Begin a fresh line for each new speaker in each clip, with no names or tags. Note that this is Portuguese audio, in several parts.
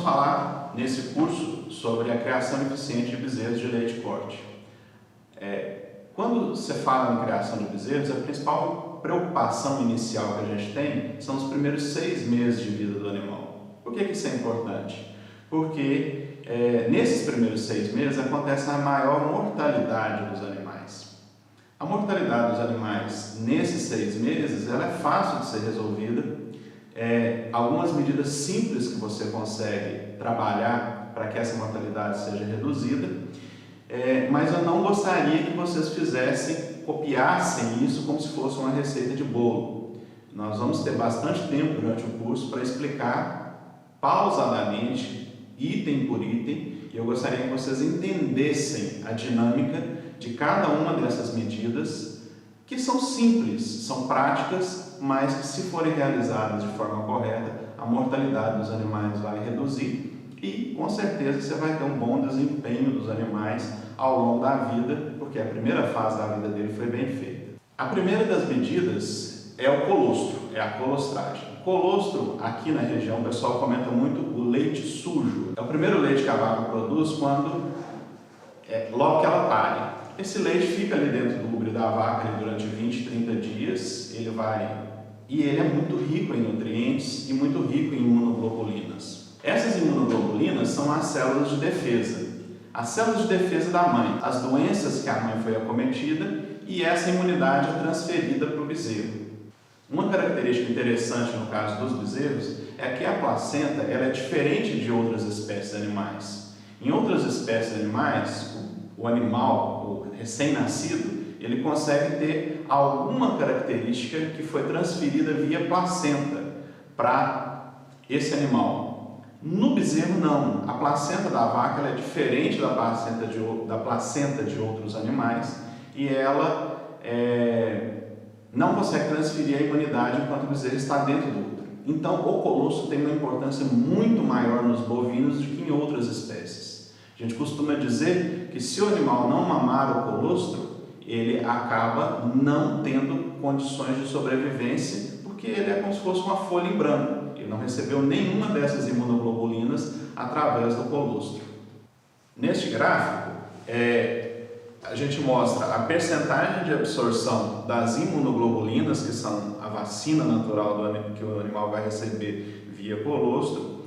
falar nesse curso sobre a criação eficiente de bezerros de leite de corte. Quando você fala em criação de bezerros, a principal preocupação inicial que a gente tem são os primeiros 6 meses de vida do animal. Por que isso é importante? Porque nesses primeiros 6 meses acontece a maior mortalidade dos animais. A mortalidade dos animais nesses 6 meses ela é fácil de ser resolvida. Algumas medidas simples que você consegue trabalhar para que essa mortalidade seja reduzida, mas eu não gostaria que vocês copiassem isso como se fosse uma receita de bolo. Nós vamos ter bastante tempo durante o curso para explicar pausadamente, item por item, e eu gostaria que vocês entendessem a dinâmica de cada uma dessas medidas, que são simples, são práticas, mas que, se forem realizadas de forma correta, a mortalidade dos animais vai reduzir e, com certeza, você vai ter um bom desempenho dos animais ao longo da vida, porque a primeira fase da vida dele foi bem feita. A primeira das medidas é o colostro, é a colostragem. Colostro, aqui na região, o pessoal comenta muito o leite sujo. É o primeiro leite que a vaca produz logo que ela pare. Esse leite fica ali dentro do útero da vaca durante 20, 30 dias, ele é muito rico em nutrientes e muito rico em imunoglobulinas. Essas imunoglobulinas são as células de defesa. As células de defesa da mãe, as doenças que a mãe foi acometida, e essa imunidade é transferida para o bezerro. Uma característica interessante no caso dos bezerros é que a placenta ela é diferente de outras espécies animais. Em outras espécies animais, o animal, o recém-nascido, ele consegue ter alguma característica que foi transferida via placenta para esse animal. No bezerro, não. A placenta da vaca ela é diferente da placenta de outros animais e ela não consegue transferir a imunidade enquanto o bezerro está dentro do útero. Então, o colostro tem uma importância muito maior nos bovinos do que em outras espécies. A gente costuma dizer que se o animal não mamar o colostro, ele acaba não tendo condições de sobrevivência, porque ele é como se fosse uma folha em branco. Ele não recebeu nenhuma dessas imunoglobulinas através do colostro. Neste gráfico, a gente mostra a percentagem de absorção das imunoglobulinas, que são a vacina natural que o animal vai receber via colostro,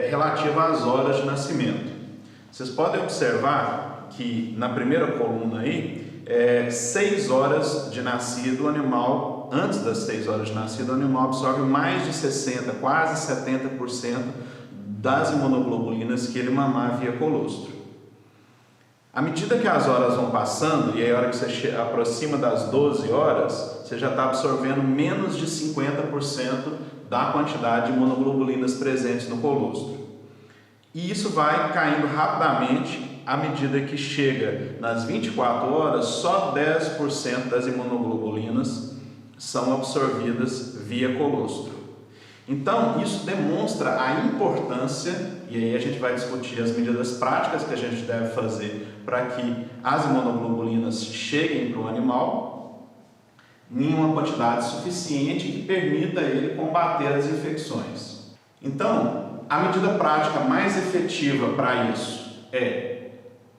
relativa às horas de nascimento. Vocês podem observar que na primeira coluna aí, 6 horas de nascido, o animal, antes das 6 horas de nascido, o animal absorve mais de 60%, quase 70% das imunoglobulinas que ele mamar via colostro. À medida que as horas vão passando, e aí a hora que você aproxima das 12 horas, você já está absorvendo menos de 50% da quantidade de imunoglobulinas presentes no colostro. E isso vai caindo rapidamente à medida que chega nas 24 horas, só 10% das imunoglobulinas são absorvidas via colostro. Então, isso demonstra a importância, e aí a gente vai discutir as medidas práticas que a gente deve fazer para que as imunoglobulinas cheguem para o animal em uma quantidade suficiente que permita ele combater as infecções. Então, a medida prática mais efetiva para isso é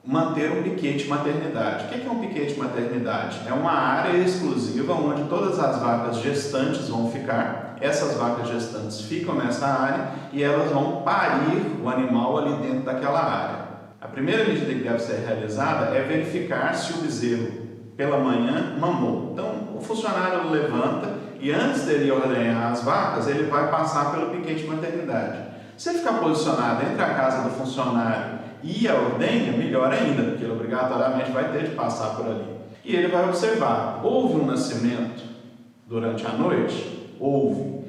manter um piquete maternidade. O que é um piquete maternidade? É uma área exclusiva onde todas as vacas gestantes vão ficar. Essas vacas gestantes ficam nessa área e elas vão parir o animal ali dentro daquela área. A primeira medida que deve ser realizada é verificar se o bezerro, pela manhã, mamou. Então, o funcionário levanta e antes dele ordenhar as vacas, ele vai passar pelo piquete maternidade. Se ele ficar posicionado entre a casa do funcionário e a ordenha, melhor ainda, porque ele obrigatoriamente vai ter de passar por ali. E ele vai observar, houve um nascimento durante a noite? Houve.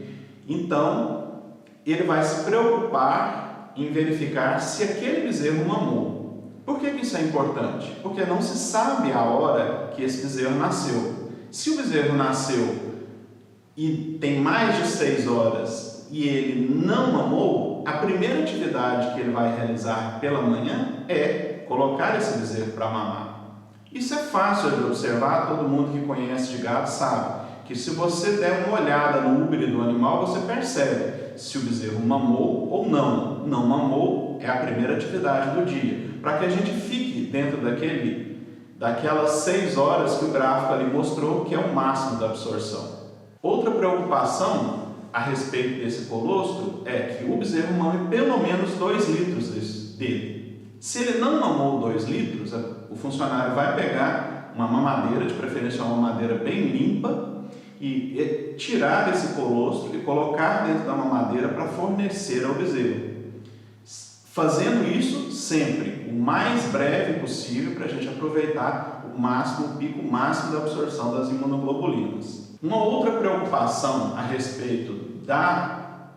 Então, ele vai se preocupar em verificar se aquele bezerro mamou. Por que isso é importante? Porque não se sabe a hora que esse bezerro nasceu. Se o bezerro nasceu e tem mais de 6 horas e ele não mamou, a primeira atividade que ele vai realizar pela manhã é colocar esse bezerro para mamar. Isso é fácil de observar, todo mundo que conhece de gado sabe que se você der uma olhada no úbere do animal, você percebe se o bezerro mamou ou não. Não mamou é a primeira atividade do dia, para que a gente fique dentro daquelas 6 horas que o gráfico ali mostrou, que é o máximo da absorção. Outra preocupação a respeito desse colostro é que o bezerro mame pelo menos 2 litros dele. Se ele não mamou 2 litros, o funcionário vai pegar uma mamadeira, de preferência uma mamadeira bem limpa, e tirar esse colostro e colocar dentro da mamadeira para fornecer ao bezerro. Fazendo isso sempre, o mais breve possível, para a gente aproveitar o pico máximo da absorção das imunoglobulinas. Uma outra preocupação a respeito da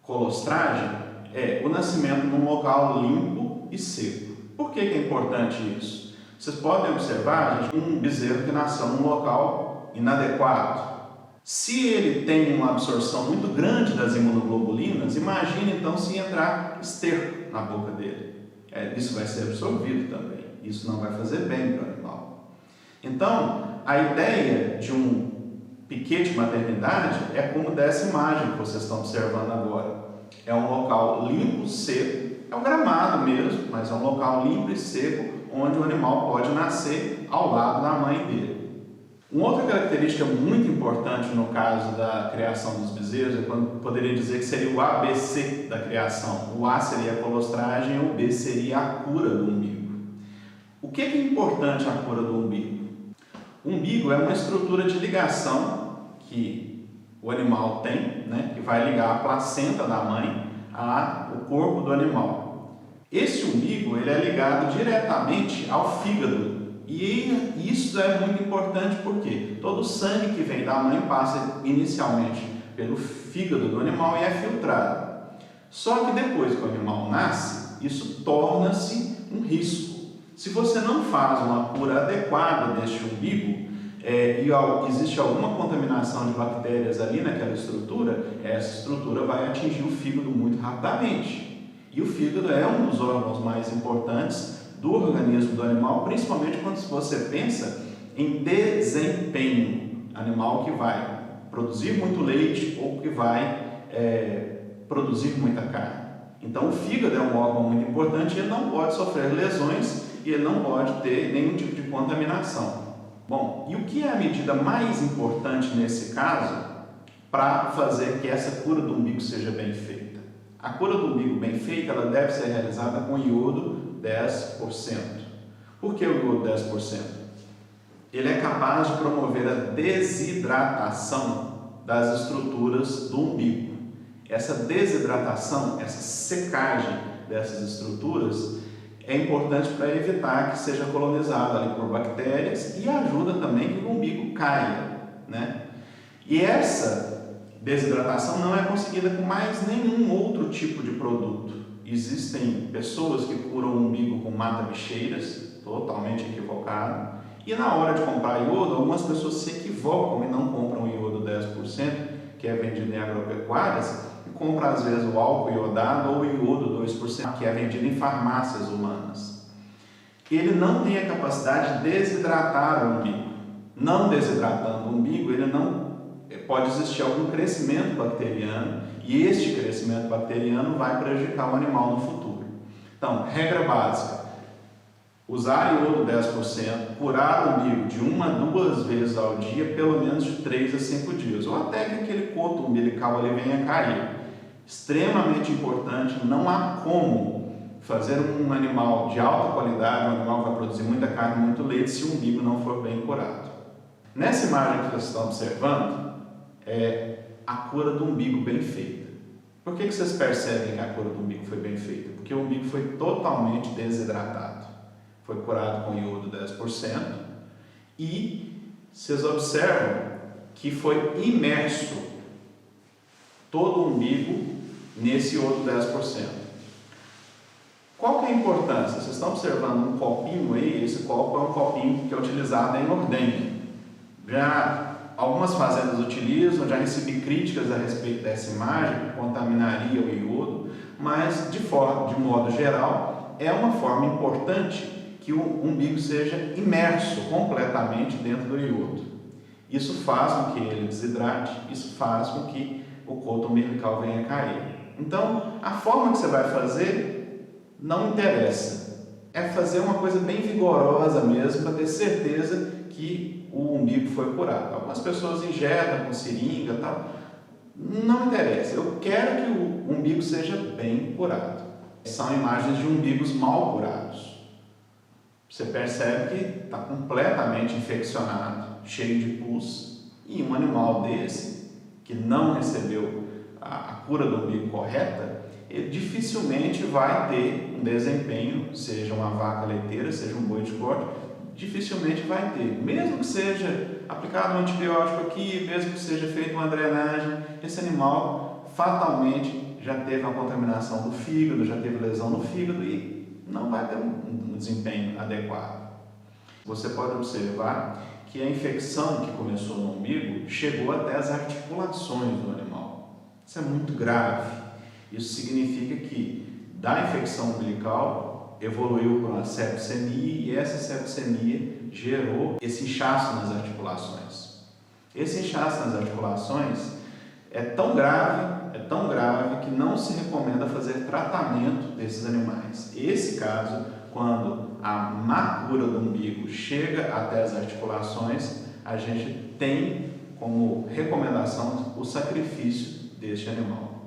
colostragem é o nascimento num local limpo e seco. Por que é importante isso? Vocês podem observar, gente, um bezerro que nasceu num local inadequado. Se ele tem uma absorção muito grande das imunoglobulinas, imagine então se entrar esterco na boca dele. Isso vai ser absorvido também. Isso não vai fazer bem para o animal. Então, a ideia de um piquete maternidade é como dessa imagem que vocês estão observando agora. É um local limpo, seco, é um gramado mesmo, mas é um local limpo e seco, onde o animal pode nascer ao lado da mãe dele. Uma outra característica muito importante no caso da criação dos bezerros, eu poderia dizer que seria o ABC da criação. O A seria a colostragem, o B seria a cura do umbigo. O que é importante a cura do umbigo? O umbigo é uma estrutura de ligação que o animal tem, que vai ligar a placenta da mãe ao corpo do animal. Esse umbigo ele é ligado diretamente ao fígado. E isso é muito importante porque todo o sangue que vem da mãe passa inicialmente pelo fígado do animal e é filtrado. Só que depois que o animal nasce, isso torna-se um risco. Se você não faz uma cura adequada deste umbigo e existe alguma contaminação de bactérias ali naquela estrutura, essa estrutura vai atingir o fígado muito rapidamente. E o fígado é um dos órgãos mais importantes do organismo do animal, principalmente quando você pensa em desempenho, animal que vai produzir muito leite ou que vai produzir muita carne. Então o fígado é um órgão muito importante, ele não pode sofrer lesões e ele não pode ter nenhum tipo de contaminação. Bom, e o que é a medida mais importante nesse caso para fazer que essa cura do umbigo seja bem feita? A cura do umbigo bem feita, ela deve ser realizada com iodo 10%. Por que o iodo 10%? Ele é capaz de promover a desidratação das estruturas do umbigo. Essa desidratação, essa secagem dessas estruturas é importante para evitar que seja colonizada ali por bactérias e ajuda também que o umbigo caia, E essa desidratação não é conseguida com mais nenhum outro tipo de produto. Existem pessoas que curam o umbigo com mata-bicheiras, totalmente equivocado. E na hora de comprar iodo, algumas pessoas se equivocam e não compram iodo 10%, que é vendido em agropecuárias, e compram às vezes o álcool iodado ou o iodo 2%, que é vendido em farmácias humanas. Ele não tem a capacidade de desidratar o umbigo. Não desidratando o umbigo, pode existir algum crescimento bacteriano e este crescimento bacteriano vai prejudicar o animal no futuro. Então, regra básica, usar iodo 10%, curar o umbigo de 1 a 2 vezes ao dia, pelo menos de 3 a 5 dias, ou até que aquele coto umbilical ali venha a cair. Extremamente importante, não há como fazer um animal de alta qualidade, um animal que vai produzir muita carne, muito leite, se o umbigo não for bem curado. Nessa imagem que vocês estão observando, é a cura do umbigo bem feita. Por que vocês percebem que a cura do umbigo foi bem feita? Porque o umbigo foi totalmente desidratado. Foi curado com iodo 10% e vocês observam que foi imerso todo o umbigo nesse iodo 10%. Qual que é a importância? Vocês estão observando um copinho aí, esse copo é um copinho que é utilizado em ordenha. Já algumas fazendas utilizam, já recebi críticas a respeito dessa imagem, que contaminaria o iodo, mas de modo geral, é uma forma importante que o umbigo seja imerso completamente dentro do iodo. Isso faz com que ele desidrate, isso faz com que o coto umbilical venha a cair. Então, a forma que você vai fazer não interessa. É fazer uma coisa bem vigorosa mesmo para ter certeza que o umbigo foi curado. Algumas pessoas injetam com seringa e tal. Não interessa. Eu quero que o umbigo seja bem curado. São imagens de umbigos mal curados. Você percebe que está completamente infeccionado, cheio de pus, e um animal desse, que não recebeu a cura do umbigo correta, ele dificilmente vai ter um desempenho, seja uma vaca leiteira, seja um boi de corte, dificilmente vai ter. Mesmo que seja aplicado um antibiótico aqui, mesmo que seja feita uma drenagem, esse animal fatalmente já teve uma contaminação do fígado, já teve lesão no fígado e não vai ter um desempenho adequado. Você pode observar que a infecção que começou no umbigo chegou até as articulações do animal. Isso é muito grave. Isso significa que da infecção umbilical evoluiu para uma septicemia e essa septicemia gerou esse inchaço nas articulações. Esse inchaço nas articulações é tão grave que não se recomenda fazer tratamento desses animais. Esse caso, quando a má cura do umbigo chega até as articulações, a gente tem como recomendação o sacrifício deste animal.